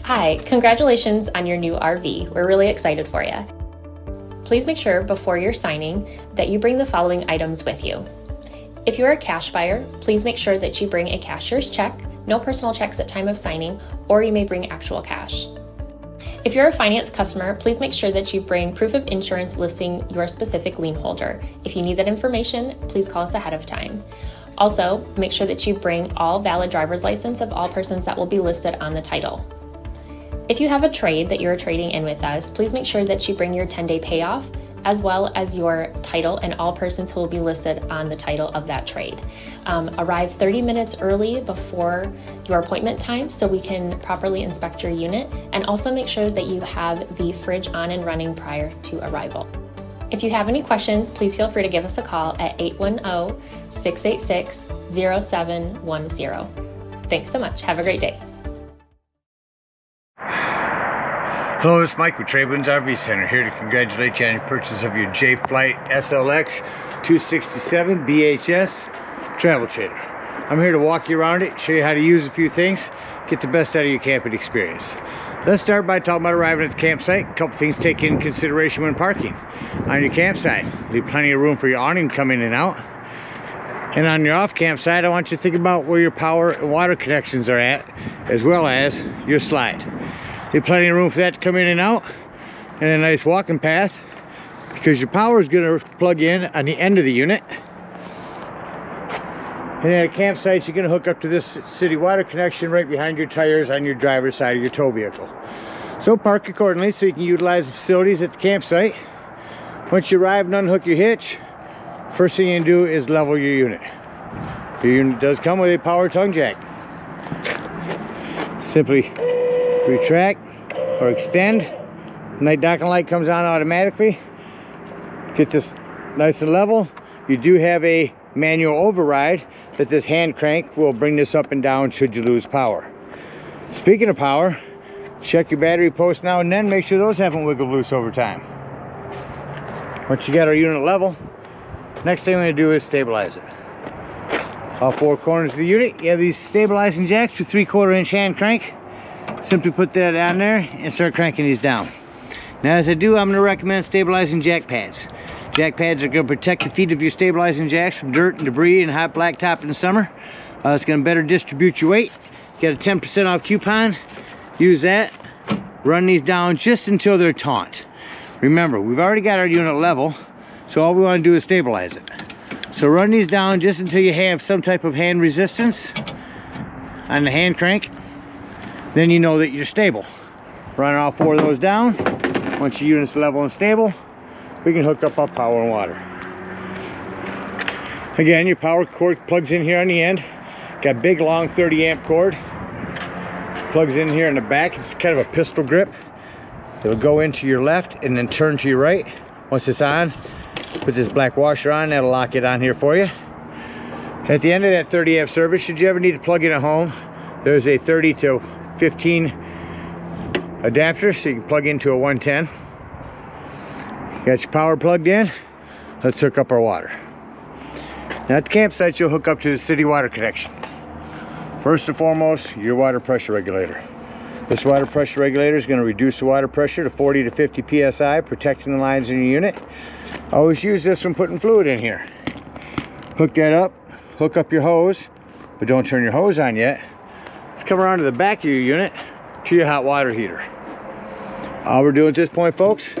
Hi, congratulations on your new RV. We're really excited for you. Please make sure before you're signing that you bring the following items with you. If you're a cash buyer, please make sure that you bring a cashier's check, no personal checks at time of signing, or you may bring actual cash. If you're a finance customer, please make sure that you bring proof of insurance listing your specific lien holder. If you need that information, please call us ahead of time. Also, make sure that you bring all valid driver's license of all persons that will be listed on the title. If you have a trade that you're trading in with us, please make sure that you bring your 10-day payoff as well as your title and all persons who will be listed on the title of that trade. Arrive 30 minutes early before your appointment time so we can properly inspect your unit, and also make sure that you have the fridge on and running prior to arrival. If you have any questions, please feel free to give us a call at 810-686-0710. Thanks so much. Have a great day. Hello, this is Mike with TradeWinds RV Center, here to congratulate you on your purchase of your JAYFLIGHT SLX 267 BHS travel trailer. I'm here to walk you around it, show you how to use a few things, get the best out of your camping experience. Let's start by talking about arriving at the campsite. A couple things to take into consideration when parking. On your campsite, leave plenty of room for your awning to come in and out. And on your off campsite, I want you to think about where your power and water connections are at, as well as your slide. There's plenty of room for that to come in and out, and a nice walking path, because your power is going to plug in on the end of the unit. And at a campsite, you're going to hook up to this city water connection right behind your tires on your driver's side of your tow vehicle. So park accordingly so you can utilize the facilities at the campsite. Once you arrive and unhook your hitch, first thing you can do is level your unit. Your unit does come with a power tongue jack. Simply retract or extend. Night docking light comes on automatically. Get this nice and level. You do have a manual override that this hand crank will bring this up and down should you lose power. Speaking of power, check your battery posts now and then. Make sure those haven't wiggled loose over time. Once you got our unit level, next thing we're going to do is stabilize it. All four corners of the unit, you have these stabilizing jacks with 3/4 inch hand crank. Simply put that on there and start cranking these down. Now as I do, I'm going to recommend stabilizing jack pads. Jack pads are going to protect the feet of your stabilizing jacks from dirt and debris and hot blacktop in the summer. It's going to better distribute your weight. Get a 10% off coupon. Use that. Run these down just until they're taut. Remember, we've already got our unit level, so all we want to do is stabilize it. So run these down just until you have some type of hand resistance on the hand crank. Then you know that you're stable. Run all four of those down. Once your unit's level and stable, we can hook up our power and water. Again, your power cord plugs in here on the end. Got big long 30 amp cord. Plugs in here in the back. It's kind of a pistol grip. It'll go into your left and then turn to your right. Once it's on, put this black washer on. That'll lock it on here for you. At the end of that 30 amp service, should you ever need to plug in at home, there's a 30 to 15 adapter, so you can plug into a 110. Got your power plugged in. Let's hook up our water. Now at the campsite, you'll hook up to the city water connection. First and foremost, your water pressure regulator. This water pressure regulator is going to reduce the water pressure to 40 to 50 psi, protecting the lines in your unit. Always use this when putting fluid in here. Hook that up, hook up your hose, but don't turn your hose on yet. Let's come around to the back of your unit to your hot water heater. All we're doing at this point, folks,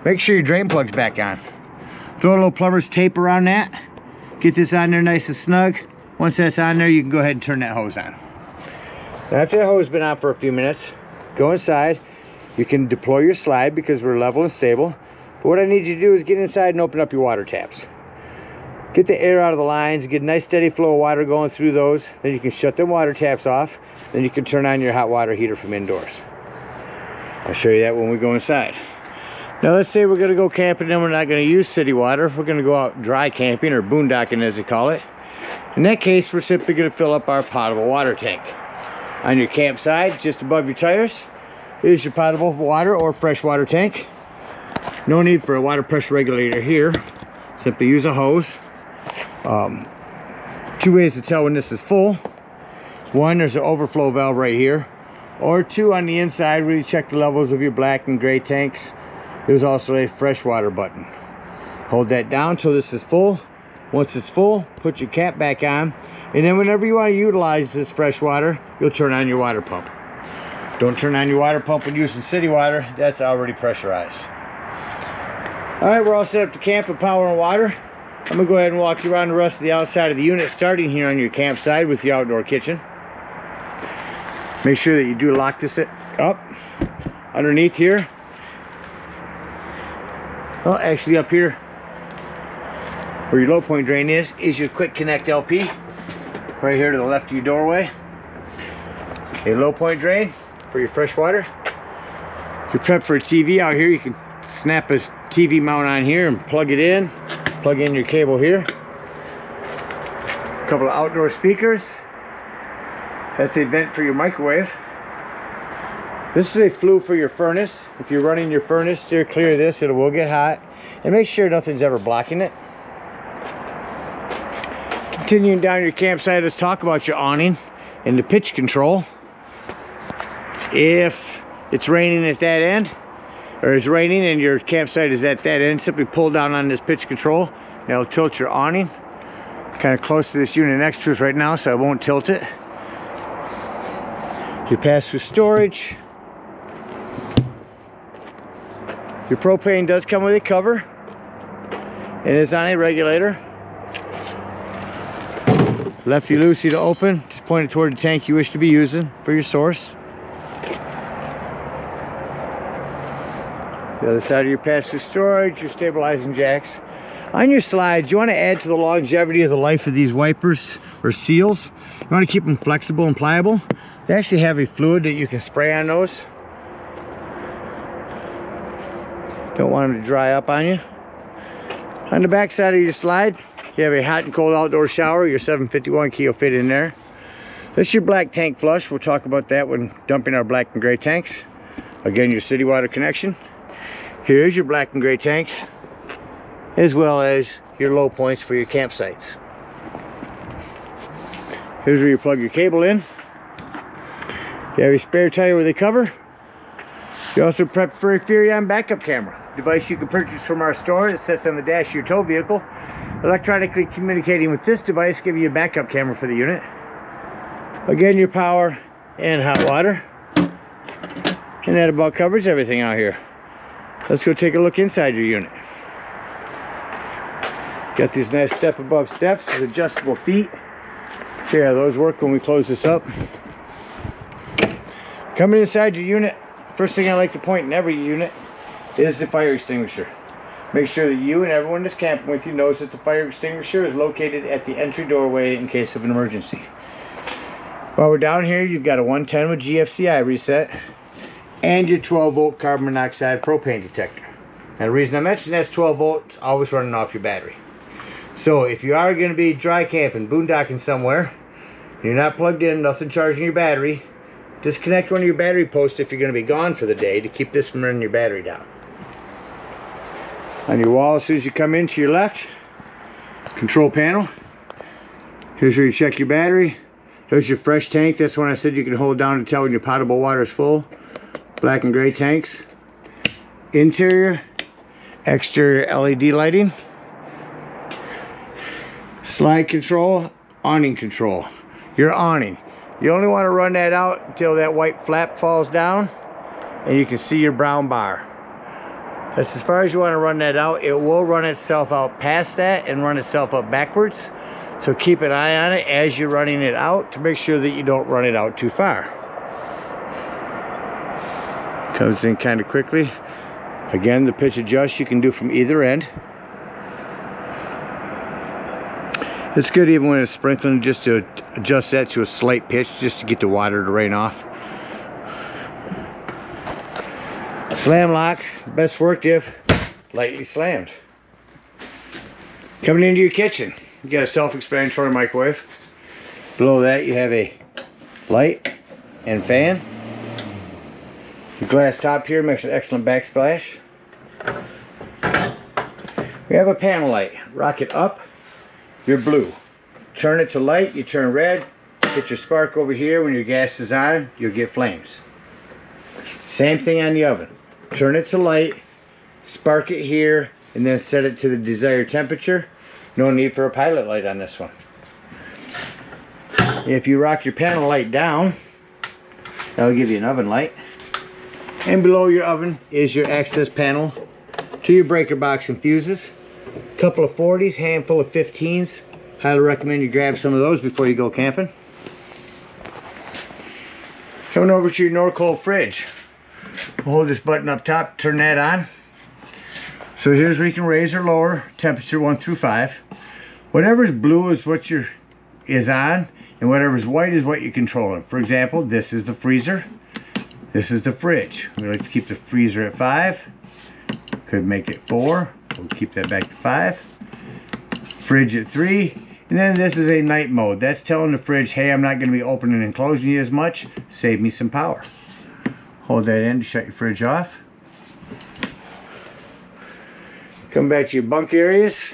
make sure your drain plug's back on. Throw a little plumber's tape around that. Get this on there nice and snug. Once that's on there, you can go ahead and turn that hose on. Now, after the hose has been on for a few minutes, go inside. You can deploy your slide because we're level and stable. But what I need you to do is get inside and open up your water taps. Get the air out of the lines, get a nice steady flow of water going through those. Then you can shut them water taps off. Then you can turn on your hot water heater from indoors. I'll show you that when we go inside. Now let's say we're going to go camping and we're not going to use city water. We're going to go out dry camping, or boondocking as they call it. In that case, we're simply going to fill up our potable water tank. On your campsite, just above your tires, is your potable water or freshwater tank. No need for a water pressure regulator here. Simply use a hose. Two ways to tell when this is full. One, there's an overflow valve right here. or 2 on the inside where you check the levels of your black and gray tanks. There's also a freshwater button. Hold that down till this is full. Once it's full, put your cap back on, and then whenever you want to utilize this fresh water, you'll turn on your water pump. Don't turn on your water pump when using city water. That's already pressurized. Alright, we're all set up to camp with power and water. I'm going to go ahead and walk you around the rest of the outside of the unit, starting here on your campsite with the outdoor kitchen. Make sure that you do lock this up. Underneath here, well, actually up here where your low point drain is your quick connect LP. Right here to the left of your doorway. A low point drain for your fresh water. You're prepped for a TV out here. You can snap a TV mount on here and plug it in. Plug in your cable here. A couple of outdoor speakers. That's a vent for your microwave. This is a flue for your furnace. If you're running your furnace, steer clear of this. It will get hot. And make sure nothing's ever blocking it. Continuing down your campsite, let's talk about your awning and the pitch control. If it's raining at that end, or it's raining and your campsite is at that end, simply pull down on this pitch control. Now it'll tilt your awning. Kind of close to this unit next to us right now, so I won't tilt it. Your pass-through storage. Your propane does come with a cover. It is on a regulator. Lefty loosey to open. Just point it toward the tank you wish to be using for your source. The other side of your pass-through storage, your stabilizing jacks. On your slides, you want to add to the longevity of the life of these wipers or seals. You want to keep them flexible and pliable. They actually have a fluid that you can spray on those. Don't want them to dry up on you. On the back side of your slide, you have a hot and cold outdoor shower. Your 751 key will fit in there. This is your black tank flush. We'll talk about that when dumping our black and gray tanks. Again, your city water connection. Here's your black and gray tanks, as well as your low points for your campsites. Here's where you plug your cable in. You have a spare tire with a cover. You also prep for a Furion backup camera device you can purchase from our store. It sits on the dash of your tow vehicle. Electronically communicating with this device gives you a backup camera for the unit. Again, your power and hot water. And that about covers everything out here. Let's go take a look inside your unit. Got these nice step above steps with adjustable feet. See how those work when we close this up. Coming inside your unit, first thing I like to point in every unit is the fire extinguisher. Make sure that you and everyone that's camping with you knows that the fire extinguisher is located at the entry doorway in case of an emergency. While we're down here, you've got a 110 with GFCI reset and your 12 volt carbon monoxide propane detector. Now the reason I mention that's 12 volts, always running off your battery. So if you are going to be dry camping, boondocking somewhere, you're not plugged in, nothing charging your battery, disconnect one of your battery posts if you're going to be gone for the day to keep this from running your battery down. On your wall, as soon as you come in to your left, control panel. Here's where you check your battery. There's your fresh tank. That's one I said you can hold down to tell when your potable water is full. Black and gray tanks. Interior, exterior LED lighting. Slide control, awning control. Your awning. You only want to run that out until that white flap falls down and you can see your brown bar. That's as far as you want to run that out. It will run itself out past that and run itself up backwards. So keep an eye on it as you're running it out to make sure that you don't run it out too far. Comes in kind of quickly. Again, the pitch adjust you can do from either end. It's good even when it's sprinkling just to adjust that to a slight pitch just to get the water to rain off. Slam locks, best worked if lightly slammed. Coming into your kitchen, you got a self-explanatory microwave. Below that you have a light and fan. The glass top here makes an excellent backsplash. We have a panel light. Rock it up, you're blue. Turn it to light, you turn red. Get your spark over here. When your gas is on, you'll get flames. Same thing on the oven. Turn it to light, spark it here, and then set it to the desired temperature. No need for a pilot light on this one. If you rock your panel light down, that'll give you an oven light. And below your oven is your access panel to your breaker box and fuses. Couple of 40s, handful of 15s. Highly recommend you grab some of those before you go camping. Coming over to your Norcold fridge. We'll hold this button up top, turn that on. So here's where you can raise or lower temperature 1 through 5. Whatever's blue is what is on, and whatever's white is what you're controlling. For example, this is the freezer. This is the fridge. We like to keep the freezer at 5. Could make it 4. We'll keep that back to 5. Fridge at 3. And then this is a night mode. That's telling the fridge, hey, I'm not going to be opening and closing you as much. Save me some power. Hold that in to shut your fridge off. Come back to your bunk areas.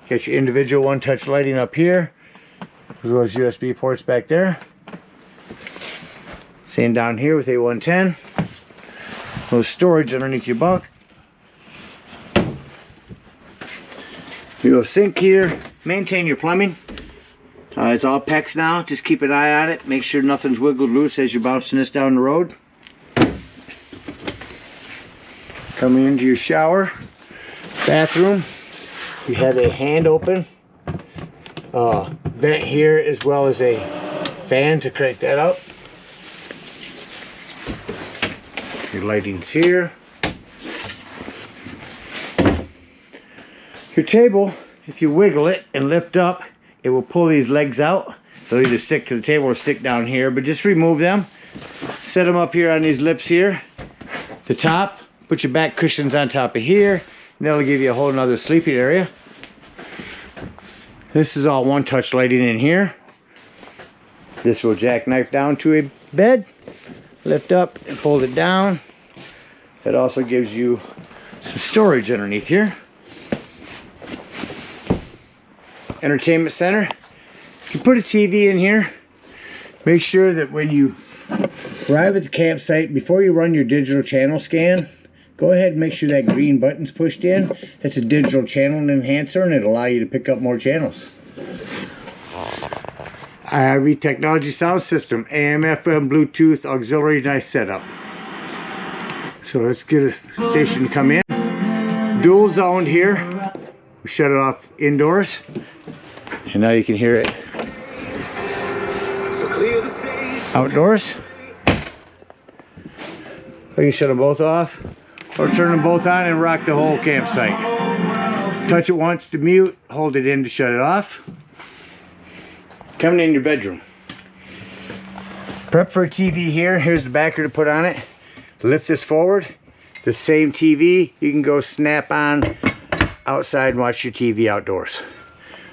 Get your individual one-touch lighting up here, as well as USB ports back there. Same down here with A110. Little storage underneath your bunk. Your little sink here. Maintain your plumbing. It's all PEX now. Just keep an eye on it. Make sure nothing's wiggled loose as you're bouncing this down the road. Coming into your shower. Bathroom. You have a hand open vent here, as well as a fan to crank that up. Your lighting's here. Your table, if you wiggle it and lift up, it will pull these legs out. They'll either stick to the table or stick down here, but just remove them. Set them up here on these lips here. The top, put your back cushions on top of here, and that'll give you a whole nother sleeping area. This is all one-touch lighting in here. This will jackknife down to a bed, lift up and fold it down. That also gives you some storage underneath here. Entertainment center. If you put a TV in here, make sure that when you arrive at the campsite, before you run your digital channel scan, go ahead and make sure that green button's pushed in. It's a digital channel enhancer, and it'll allow you to pick up more channels. RV Technology sound system, AM, FM, Bluetooth, auxiliary, nice setup. So let's get a station to come in. Dual zoned here. We shut it off indoors, and now you can hear it outdoors. You can shut them both off, or turn them both on and rock the whole campsite. Touch it once to mute, hold it in to shut it off. Coming in your bedroom. Prep for a TV here. Here's the backer to put on it. Lift this forward. The same TV, you can go snap on outside and watch your TV outdoors.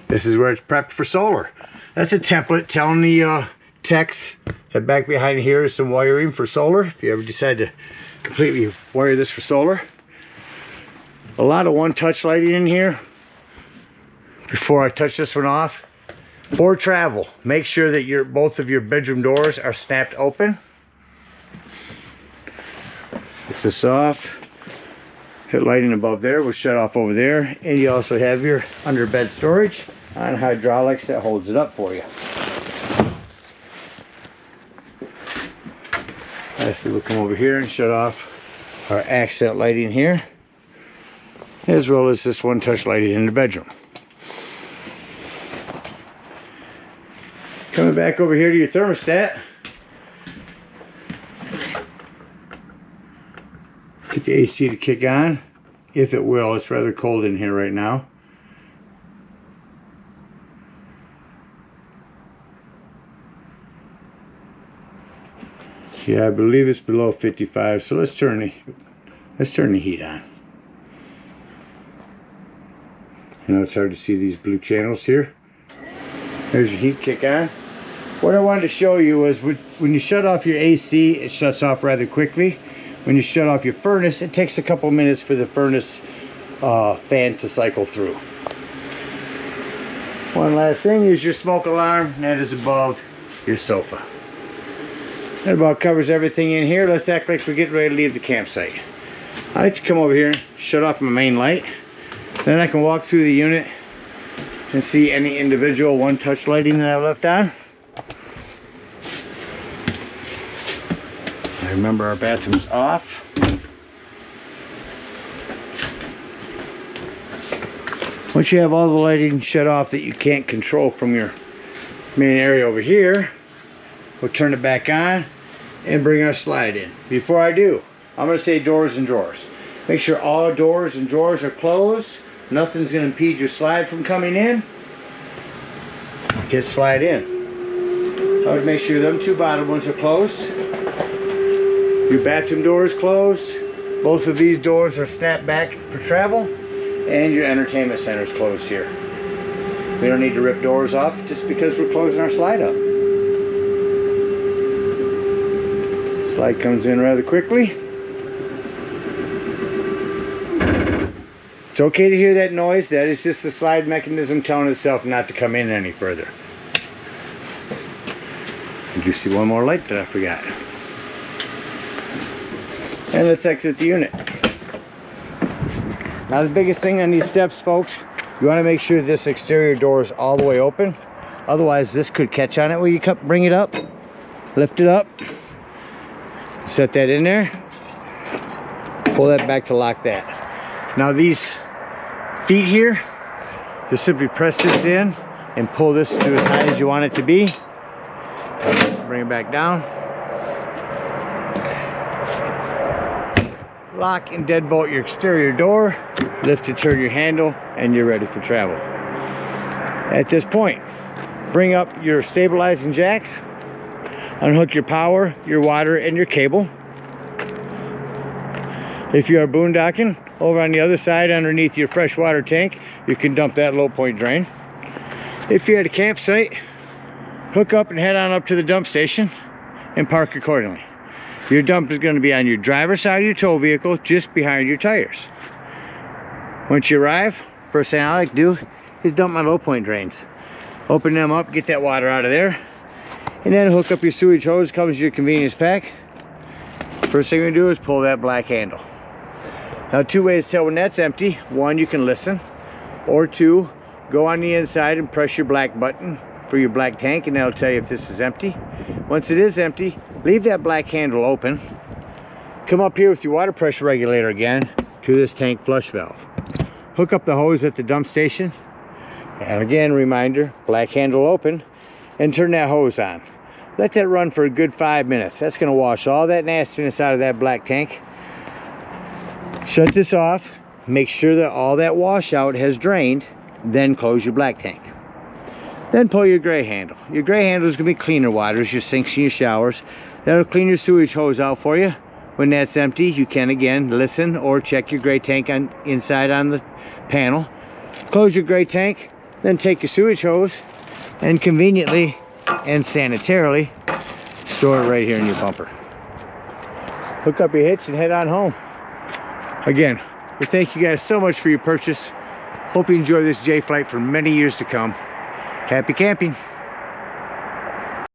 This is where it's prepped for solar. That's a template telling the techs that back behind here is some wiring for solar, if you ever decide to completely wire this for solar. A lot of one-touch lighting in here. Before I touch this one off, for travel, make sure that both of your bedroom doors are snapped open. Get this off. Hit lighting above there will shut off over there, and you also have your under bed storage on hydraulics that holds it up for you. Lastly, we'll come over here and shut off our accent lighting here, as well as this one-touch lighting in the bedroom. Coming back over here to your thermostat. Get the AC to kick on, if it will. It's rather cold in here right now. Yeah, I believe it's below 55, so let's turn the heat on. I know it's hard to see these blue channels here. There's your heat kick on. What I wanted to show you was when you shut off your AC, it shuts off rather quickly. When you shut off your furnace, it takes a couple minutes for the furnace fan to cycle through. One last thing is your smoke alarm, and that is above your sofa. That about covers everything in here. Let's act like we're getting ready to leave the campsite. I like to come over here, shut off my main light. Then I can walk through the unit and see any individual one-touch lighting that I've left on. I remember our bathroom's off. Once you have all the lighting shut off that you can't control from your main area over here, we'll turn it back on and bring our slide in. Before I do, I'm going to say doors and drawers. Make sure all doors and drawers are closed. Nothing's going to impede your slide from coming in. Hit slide in. I would make sure them two bottom ones are closed. Your bathroom door is closed. Both of these doors are snapped back for travel. And your entertainment center is closed here. We don't need to rip doors off just because we're closing our slide up. Slide comes in rather quickly. It's okay to hear that noise. That is just the slide mechanism telling itself not to come in any further. I do see one more light that I forgot. And let's exit the unit. Now the biggest thing on these steps, folks, you want to make sure this exterior door is all the way open. Otherwise this could catch on it when you bring it up. Lift it up. Set that in there. Pull that back to lock that. Now these feet here, just simply press this in and pull this to as high as you want it to be. Bring it back down. Lock and deadbolt your exterior door. Lift and turn your handle and you're ready for travel. At this point, bring up your stabilizing jacks. Unhook your power, your water, and your cable. If you are boondocking, over on the other side underneath your freshwater tank, you can dump that low point drain. If you're at a campsite, hook up and head on up to the dump station and park accordingly. Your dump is going to be on your driver's side of your tow vehicle, just behind your tires. Once you arrive, first thing I like to do is dump my low point drains. Open them up, get that water out of there, and then hook up your sewage hose. Comes with your convenience pack. First thing we do is pull that black handle. Now two ways to tell when that's empty. One, you can listen, or two, go on the inside and press your black button for your black tank and that'll tell you if this is empty. Once it is empty, leave that black handle open. Come up here with your water pressure regulator again to this tank flush valve. Hook up the hose at the dump station, and again, reminder, black handle open, and turn that hose on. Let that run for a good 5 minutes. That's going to wash all that nastiness out of that black tank. Shut this off, make sure that all that washout has drained, then close your black tank. Then pull your gray handle. Your gray handle is going to be cleaner water, your sinks and your showers. That'll clean your sewage hose out for you. When that's empty, you can again listen or check your gray tank inside on the panel. Close your gray tank, then take your sewage hose and conveniently and sanitarily store it right here in your bumper. Hook up your hitch and head on home. Again, we thank you guys so much for your purchase. Hope you enjoy this JAYFLIGHT for many years to come. Happy camping.